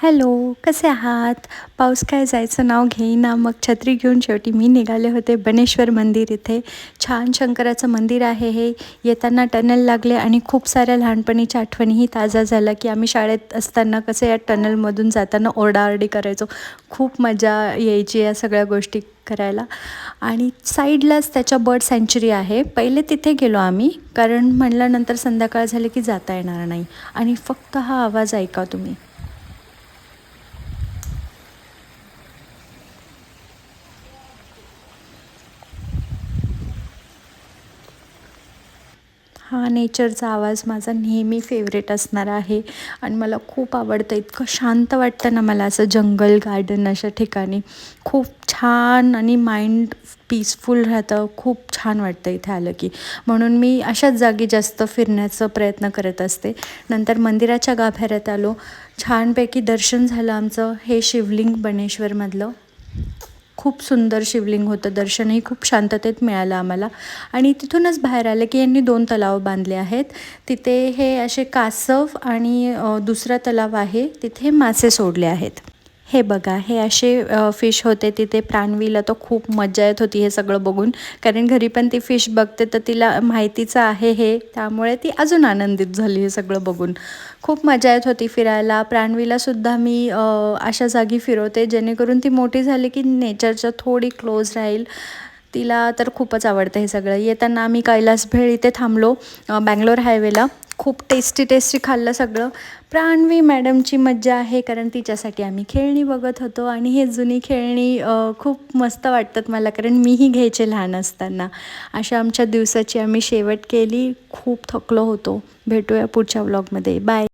Hello, कसे आहात? पाऊस काय जायचं नाव घेईना. मग छत्री घेऊन शेवटी मी निघाले होते बनेश्वर मंदिर इथे. छान शंकराचं मंदिर आहे हे. येताना टनल लागले आणि खूप साऱ्या लहानपणीच्या आठवणीही ताज्या झाल्या, की आम्ही शाळेत असताना कसं या टनलमधून जाताना ओरडाओरडी करायचो. खूप मजा यायची या सगळ्या गोष्टी करायला. आणि साईडलाच त्याच्या बर्ड सँच्युरी आहे. पहिले तिथे गेलो आम्ही, कारण म्हणलं नंतर संध्याकाळ झाली की जाता येणार नाही. आणि फक्त हा आवाज ऐका तुम्ही. हा नेचरचा आवाज माझा नेहमी फेवरेट असणार आहे आणि मला खूप आवडतं. इतकं शांत वाटतं ना मला असं जंगल गार्डन अशा ठिकाणी. खूप छान आणि माइंड पीसफुल राहतं. खूप छान वाटतं इथे आलं की. म्हणून मी अशाच जागी जास्त फिरण्याचा प्रयत्न करत असते. नंतर मंदिराच्या गाभाऱ्यात आलो. छानपैकी दर्शन झालं आमचं. हे शिवलिंग बनेश्वरमधलं खूप सुंदर शिवलिंग होतं. दर्शनही खूप शांततेत मिळालं आम्हाला. आणि तिथूनच बाहेर आले की यांनी 2 तलाव बांधले आहेत. तिथे हे असे कासव आणि दुसरा तलाव आहे, तिथे मासे सोडले आहेत. हे बघा, हे असे फिश होते तिथे. प्राणवीला तर खूप मजा येत होती हे सगळं बघून, कारण घरी पण ती फिश बघते तर तिला माहितीचं आहे हे, त्यामुळे ती अजून आनंदित झाली हे सगळं बघून. खूप मजा येत होती फिरायला. प्राणवीलासुद्धा मी अशा जागी फिरवते जेणेकरून ती मोठी झाली की नेचरच्या थोडी क्लोज राहील. तिला तर खूपच आवडतं हे सगळं. येताना आम्ही कैलास भेळ इथे थांबलो बँगलोर हायवेला. खूप टेस्टी खाल्लं सगळं. प्राणवी मॅडमची मज्जा आहे, कारण तिच्यासाठी आम्ही खेळणी बघत होतो आणि हे जुनी खेळणी खूप मस्त वाटतात मला, कारण मीही घ्यायचे लहान असताना. अशा आमच्या दिवसाची आम्ही शेवट केली. खूप थकलो होतो. भेटूया पुढच्या व्लॉगमध्ये. बाय.